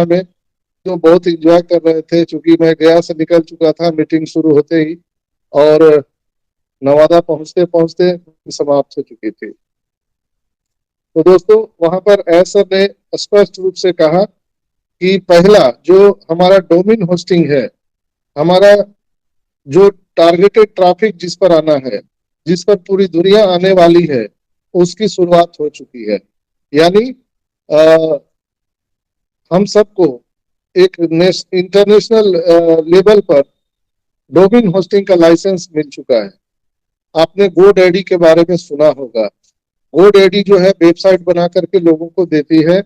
में, जो बहुत इंजॉय कर रहे थे, क्योंकि मैं गया से निकल चुका था मीटिंग शुरू होते ही, और नवादा पहुंचते पहुंचते समाप्त हो चुकी थी। तो दोस्तों, वहां पर एस सर ने स्पष्ट रूप से कहा कि पहला जो हमारा डोमेन होस्टिंग है, हमारा जो टारगेटेड ट्रैफिक जिस पर आना है, जिस पर पूरी दुनिया आने वाली है, उसकी शुरुआत हो चुकी है। यानी हम सबको एक इंटरनेशनल लेवल पर डोमेन होस्टिंग का लाइसेंस मिल चुका है। आपने GoDaddy के बारे में सुना होगा। GoDaddy जो है वेबसाइट बना करके लोगों को देती है,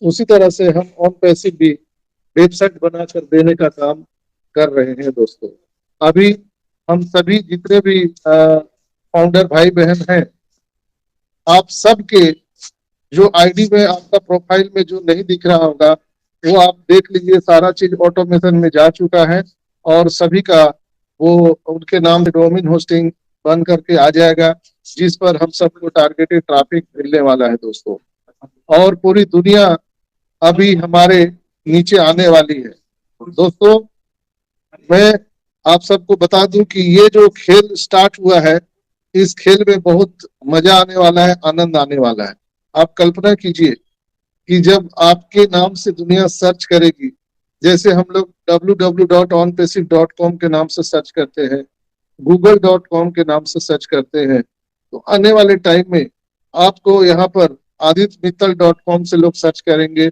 उसी तरह से हम OnPassive भी वेबसाइट बनाकर देने का काम कर रहे हैं दोस्तों। अभी हम सभी जितने भी फाउंडर भाई बहन हैं, आप सबके जो आईडी में आपका प्रोफाइल में जो नहीं दिख रहा होगा, वो आप देख लीजिए, सारा चीज ऑटोमेशन में जा चुका है, और सभी का वो उनके नाम से डोमेन होस्टिंग बन करके आ जाएगा, जिस पर हम सबको टारगेटेड ट्रैफिक मिलने वाला है दोस्तों। और पूरी दुनिया अभी हमारे नीचे आने वाली है दोस्तों। मैं आप सबको बता दूं कि ये जो खेल स्टार्ट हुआ है, इस खेल में बहुत मजा आने वाला है, आनंद आने वाला है। आप कल्पना कीजिए कि जब आपके नाम से दुनिया सर्च करेगी, जैसे हम लोग www.onpassive.com के नाम से सर्च करते हैं, google.com के नाम से सर्च करते हैं, तो आने वाले टाइम में आपको यहाँ पर आदित्य मित्तल.com से लोग सर्च करेंगे,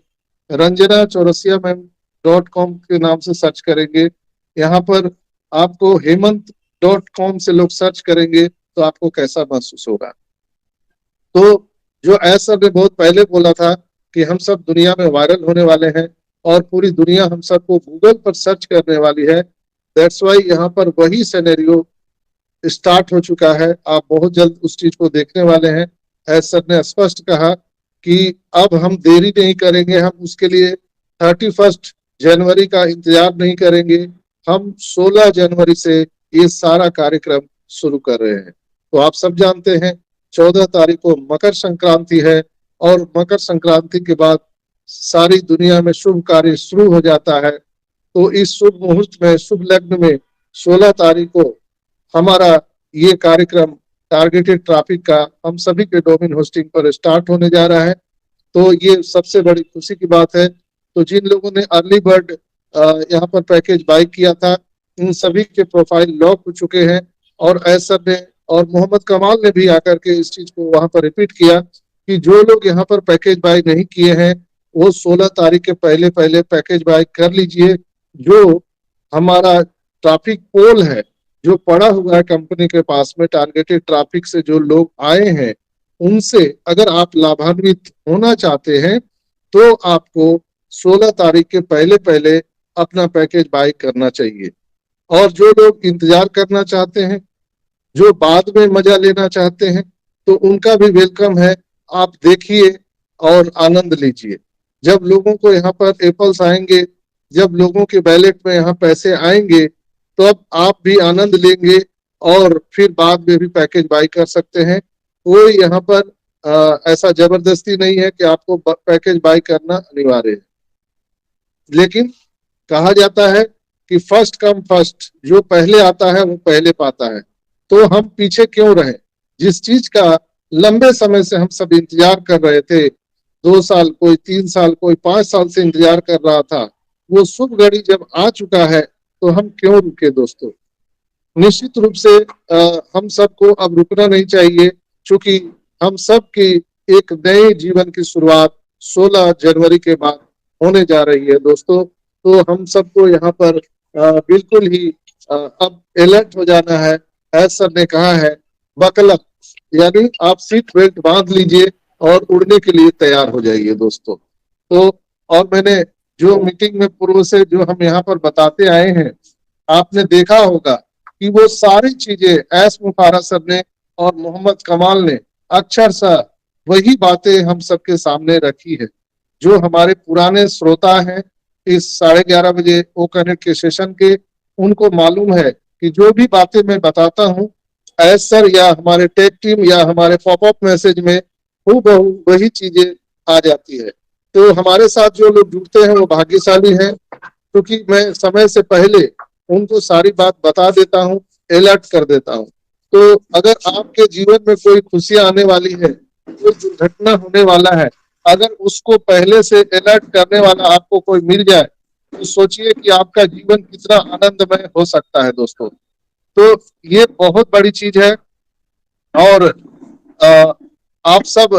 रंजना चौरसिया मैम.com के नाम से सर्च करेंगे, यहाँ पर आपको हेमंत.com से लोग सर्च करेंगे, तो आपको कैसा महसूस होगा। तो जो ऐसा ने बहुत पहले बोला था कि हम सब दुनिया में वायरल होने वाले हैं और पूरी दुनिया हम सबको गूगल पर सर्च करने वाली है, दैट्स वाई यहाँ पर वही सिनेरियो स्टार्ट हो चुका है। आप बहुत जल्द उस चीज को देखने वाले हैं। एस सर ने स्पष्ट कहा कि अब हम देरी नहीं करेंगे, हम उसके लिए 31 जनवरी का इंतजार नहीं करेंगे, हम 16 जनवरी से ये सारा कार्यक्रम शुरू कर रहे हैं। तो आप सब जानते हैं 14 तारीख को मकर संक्रांति है, और मकर संक्रांति के बाद सारी दुनिया में शुभ कार्य शुरू हो जाता है। तो इस शुभ मुहूर्त में, शुभ लग्न में 16 तारीख को हमारा ये कार्यक्रम टारगेटेड ट्रैफिक का हम सभी के डोमेन होस्टिंग पर स्टार्ट होने जा रहा है। तो ये सबसे बड़ी खुशी की बात है। तो जिन लोगों ने अर्ली बर्ड यहाँ पर पैकेज बाय किया था, उन सभी के प्रोफाइल लॉक हो चुके हैं, और ऐसा ने और मोहम्मद कमाल ने भी आकर के इस चीज को वहां पर रिपीट किया कि जो लोग यहाँ पर पैकेज बाय नहीं किए हैं, वो 16 तारीख के पहले पहले पैकेज बाय कर लीजिए। जो हमारा ट्रैफिक पोल है, जो पड़ा हुआ है कंपनी के पास में, टारगेटेड ट्रैफिक से जो लोग आए हैं, उनसे अगर आप लाभान्वित होना चाहते हैं, तो आपको 16 तारीख के पहले पहले अपना पैकेज बाय करना चाहिए। और जो लोग इंतजार करना चाहते हैं, जो बाद में मजा लेना चाहते हैं, तो उनका भी वेलकम है। आप देखिए और आनंद लीजिए। जब लोगों को यहाँ पर एप्पल्स आएंगे, जब लोगों के बैलेट में यहाँ पैसे आएंगे, तो अब आप भी आनंद लेंगे और फिर बाद में भी पैकेज बाय कर सकते हैं। कोई यहाँ पर ऐसा जबरदस्ती नहीं है कि आपको पैकेज बाय करना अनिवार्य है। लेकिन कहा जाता है कि फर्स्ट कम फर्स्ट, जो पहले आता है वो पहले पाता है। तो हम पीछे क्यों रहे? जिस चीज का लंबे समय से हम सब इंतजार कर रहे थे, 2 साल, कोई 3 साल, कोई 5 साल से इंतजार कर रहा था, वो शुभ घड़ी जब आ चुका है, तो हम क्यों रुके दोस्तों? निश्चित रूप से हम सबको अब रुकना नहीं चाहिए, क्योंकि हम सब की एक नए जीवन की शुरुआत 16 जनवरी के बाद होने जा रही है दोस्तों। तो हम सबको यहाँ पर बिल्कुल ही अब अलर्ट हो जाना है। एस सर ने कहा है बकल अप, यानी आप सीट बेल्ट बांध लीजिए और उड़ने के लिए तैयार हो जाइए दोस्तों। तो और मैंने जो मीटिंग में पूर्व से जो हम यहाँ पर बताते आए हैं, आपने देखा होगा कि वो सारी चीजें एस मुफारा सर ने और मोहम्मद कमाल ने अक्षरशः वही बातें हम सबके सामने रखी है। जो हमारे पुराने श्रोता हैं इस 11:30 बजे ओ कनेक्ट के सेशन के, उनको मालूम है कि जो भी बातें मैं बताता हूँ, एस सर या हमारे टेक टीम या हमारे पॉपअप मैसेज में हूबहू वही चीजें आ जाती है। तो हमारे साथ जो लोग जुड़ते हैं वो भाग्यशाली हैं, क्योंकि मैं समय से पहले उनको सारी बात बता देता हूँ, अलर्ट कर देता हूँ। तो अगर आपके जीवन में कोई खुशियां आने वाली है, कोई दुर्घटना होने वाला है, अगर उसको पहले से अलर्ट करने वाला आपको कोई मिल जाए, तो सोचिए कि आपका जीवन कितना आनंदमय हो सकता है दोस्तों। तो ये बहुत बड़ी चीज है। और आ, आप सब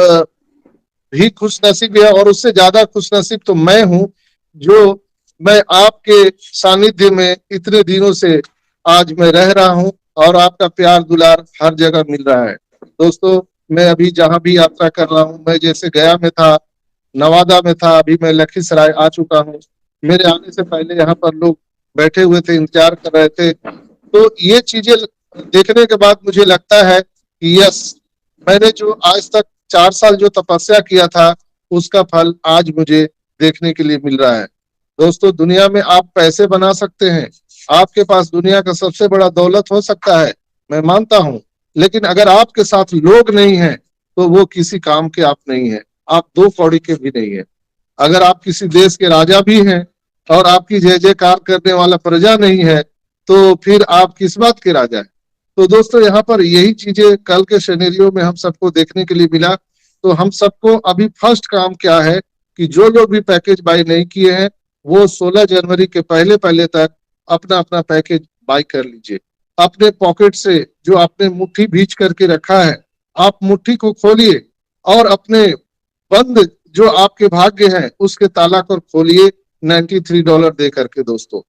भी खुश नसीब है, और उससे ज्यादा खुश नसीब तो मैं हूं, जो मैं आपके सानिध्य में इतने दिनों से आज मैं रह रहा हूं, और आपका प्यार दुलार हर जगह मिल रहा है दोस्तों। मैं अभी जहां भी यात्रा कर रहा हूं, मैं जैसे गया में था, नवादा में था, अभी मैं लखीसराय आ चुका हूँ। मेरे आने से पहले यहाँ पर लोग बैठे हुए थे, इंतजार कर रहे थे। तो ये चीजें देखने के बाद मुझे लगता है कि यस, मैंने जो आज तक 4 साल जो तपस्या किया था, उसका फल आज मुझे देखने के लिए मिल रहा है दोस्तों। दुनिया में आप पैसे बना सकते हैं, आपके पास दुनिया का सबसे बड़ा दौलत हो सकता है, मैं मानता हूं, लेकिन अगर आपके साथ लोग नहीं हैं, तो वो किसी काम के आप नहीं है, आप 2 कौड़ी के भी नहीं है। अगर आप किसी देश के राजा भी हैं और आपकी जय जयकार करने वाला प्रजा नहीं है, तो फिर आप किस बात के राजा है। तो दोस्तों, यहाँ पर यही चीजें कल के सिनेरियो में हम सबको देखने के लिए मिला। तो हम सबको अभी फर्स्ट काम क्या है कि जो लोग भी पैकेज बाय नहीं किए हैं, वो 16 जनवरी के पहले पहले तक अपना अपना पैकेज बाय कर लीजिए। अपने पॉकेट से जो आपने मुट्ठी भींच करके रखा है, आप मुट्ठी को खोलिए, और अपने बंद जो आपके भाग्य है उसके ताला को खोलिए $93 दे करके दोस्तों।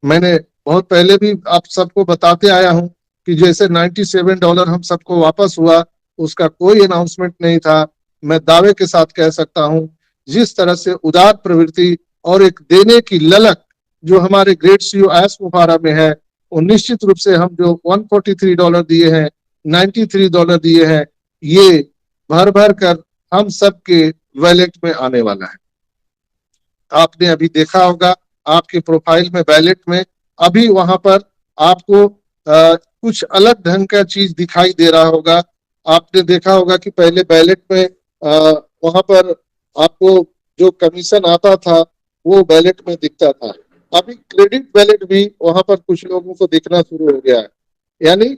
मैंने बहुत पहले भी आप सबको बताते आया हूं कि जैसे $97 हम सबको वापस हुआ, उसका कोई अनाउंसमेंट नहीं था। मैं दावे के साथ कह सकता हूं, जिस तरह से उदार प्रवृत्ति और एक देने की ललक जो हमारे ग्रेट सीईओ एस मुफारा में है, वो निश्चित रूप से हम जो $143 दिए हैं, $93 दिए हैं, ये भर भर कर हम सबके वैलेट में आने वाला है। आपने अभी देखा होगा आपके प्रोफाइल में, वैलेट में अभी वहां पर आपको कुछ अलग ढंग का चीज दिखाई दे रहा होगा। आपने देखा होगा कि पहले वैलेट में वहां पर आपको जो कमीशन आता था वो वैलेट में दिखता था। अभी क्रेडिट वैलेट भी वहां पर कुछ लोगों को दिखना शुरू हो गया है। यानी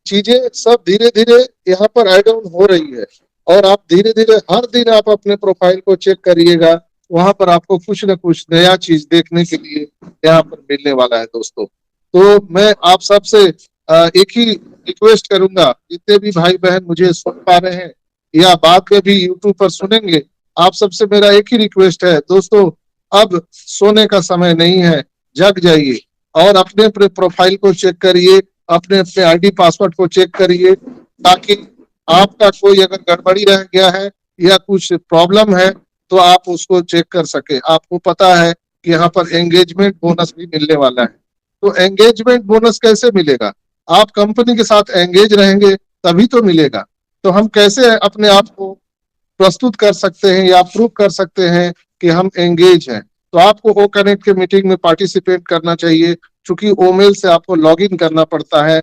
चीजें सब धीरे धीरे यहाँ पर ऐड ऑन हो रही है, और आप धीरे धीरे हर दिन आप अपने प्रोफाइल को चेक करिएगा, वहां पर आपको कुछ न कुछ नया चीज देखने के लिए यहाँ पर मिलने वाला है दोस्तों। तो मैं आप सबसे एक ही रिक्वेस्ट करूंगा, जितने भी भाई बहन मुझे सुन पा रहे हैं या बाद में भी यूट्यूब पर सुनेंगे, आप सबसे मेरा एक ही रिक्वेस्ट है दोस्तों, अब सोने का समय नहीं है, जग जाइए और अपने अपने प्रोफाइल को चेक करिए, अपने अपने आईडी पासवर्ड को चेक करिए, ताकि आपका कोई अगर गड़बड़ी रह गया है या कुछ प्रॉब्लम है तो आप उसको चेक कर सके। आपको पता है कि यहाँ पर एंगेजमेंट बोनस भी मिलने वाला है। तो एंगेजमेंट बोनस कैसे मिलेगा? आप कंपनी के साथ एंगेज रहेंगे तभी तो मिलेगा। तो हम कैसे अपने आप को प्रस्तुत कर सकते हैं या प्रूव कर सकते हैं कि हम एंगेज हैं? तो आपको ओ कनेक्ट के मीटिंग में पार्टिसिपेट करना चाहिए, क्योंकि ओमेल से आपको लॉग इन करना पड़ता है।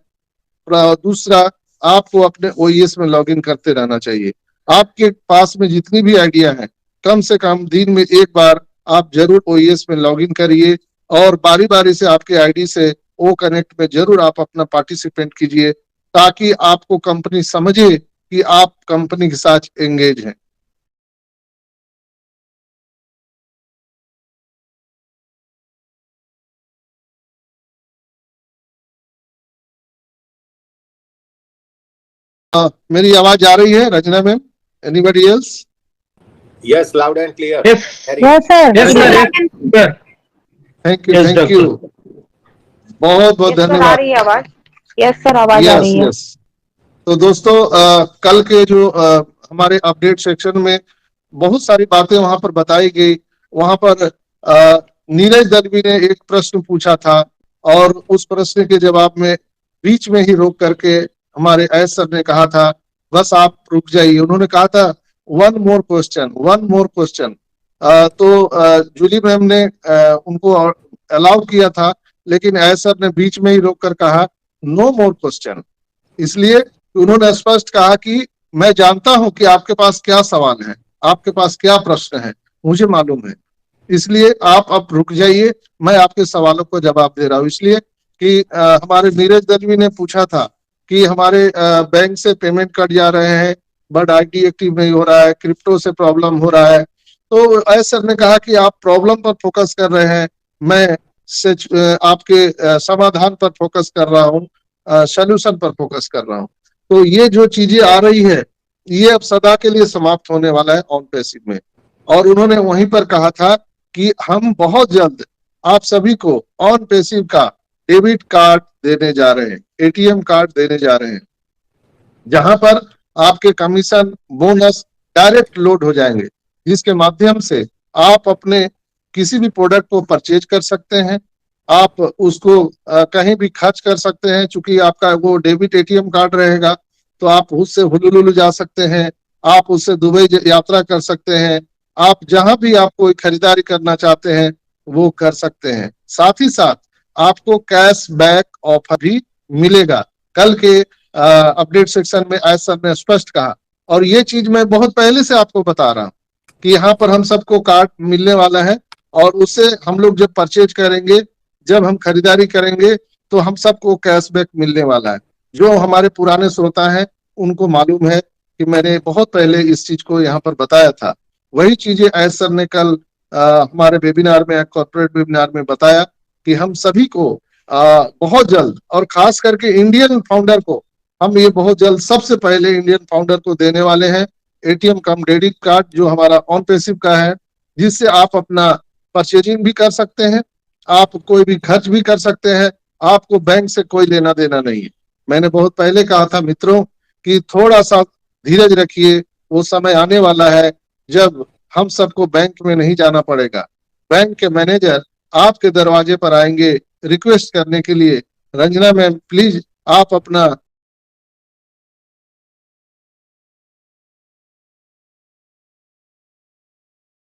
दूसरा, आपको अपने ओईएस में लॉगिन करते रहना चाहिए। आपके पास में जितनी भी आइडिया है, कम से कम दिन में एक बार आप जरूर ओईएस में लॉगिन करिए, और बारी बारी से आपके आईडी से ओ कनेक्ट में जरूर आप अपना पार्टिसिपेट कीजिए, ताकि आपको कंपनी समझे कि आप कंपनी के साथ एंगेज हैं। मेरी आवाज आ रही है Rachna ma'am? Anybody else? Yes, loud and clear. Yes. Harry. Yes, sir. Yes, sir. Thank you, Yes, thank you, बहुत बहुत Yes, sir, आ धन्यवाद। रही है आवाज। यस सर, आवाज आ यस रही है। यस। तो दोस्तों, कल के जो हमारे अपडेट सेक्शन में बहुत सारी बातें वहां पर बताई गई। वहां पर नीरज दलवी ने एक प्रश्न पूछा था, और उस प्रश्न के जवाब में बीच में ही रोक करके हमारे एस सर ने कहा था, बस आप रुक जाइए। उन्होंने कहा था one more question, one more question. तो जूली मैम ने उनको अलाउ किया था, लेकिन एस सर ने बीच में ही रोक कर कहा नो मोर क्वेश्चन। इसलिए उन्होंने स्पष्ट कहा कि मैं जानता हूं कि आपके पास क्या सवाल है, आपके पास क्या प्रश्न है, मुझे मालूम है। इसलिए आप अब रुक जाइए, मैं आपके सवालों को जवाब दे रहा हूँ। इसलिए कि हमारे नीरज दलवी ने पूछा था कि हमारे बैंक से पेमेंट कट जा रहे हैं, बट आईटी एक्टिव नहीं हो रहा है, क्रिप्टो से प्रॉब्लम हो रहा है। तो एस सर ने कहा कि आप प्रॉब्लम पर फोकस कर रहे हैं, मैं आपके समाधान पर फोकस कर रहा हूँ, सोल्यूशन पर फोकस कर रहा हूँ। तो ये जो चीजें आ रही है, ये अब सदा के लिए समाप्त होने वाला है ऑन पैसिव में। और उन्होंने वहीं पर कहा था कि हम बहुत जल्द आप सभी को ऑन पैसिव का डेबिट कार्ड देने जा रहे हैं, एटीएम कार्ड देने जा रहे हैं, जहां पर आपके कमीशन बोनस डायरेक्ट लोड हो जाएंगे, जिसके माध्यम से आप अपने किसी भी प्रोडक्ट को परचेज कर सकते हैं, आप उसको कहीं भी खर्च कर सकते हैं। चूंकि आपका वो डेबिट एटीएम कार्ड रहेगा, तो आप उससे हुलुलुलु जा सकते हैं, आप उससे दुबई यात्रा कर सकते हैं, आप जहां भी आप कोई खरीदारी करना चाहते हैं वो कर सकते हैं। साथ ही साथ आपको कैश बैक ऑफर भी मिलेगा। कल के अपडेट सेक्शन में एस सर ने स्पष्ट कहा, और ये चीज मैं बहुत पहले से आपको बता रहा हूं कि यहाँ पर हम सबको कार्ड मिलने वाला है, और उससे हम लोग जब परचेज करेंगे, जब हम खरीदारी करेंगे, तो हम सबको कैशबैक मिलने वाला है। जो हमारे पुराने श्रोता हैं उनको मालूम है कि मैंने बहुत पहले इस चीज को यहाँ पर बताया था। वही चीजें एस सर ने कल हमारे वेबिनार में, कॉर्पोरेट वेबिनार में बताया कि हम सभी को बहुत जल्द, और खास करके इंडियन फाउंडर को हम ये बहुत जल्द सबसे पहले इंडियन फाउंडर को देने वाले हैं एटीएम कम डेबिट कार्ड, जो हमारा ऑन पैसिव का है, जिससे आप अपना परचेजिंग भी कर सकते हैं, आप कोई भी खर्च भी कर सकते हैं, आपको बैंक से कोई लेना देना नहीं है। मैंने बहुत पहले कहा था मित्रों कि थोड़ा सा धीरज रखिए, वो समय आने वाला है जब हम सबको बैंक में नहीं जाना पड़ेगा। बैंक के मैनेजर आपके दरवाजे पर आएंगे रिक्वेस्ट करने के लिए, रंजना मैम प्लीज आप अपना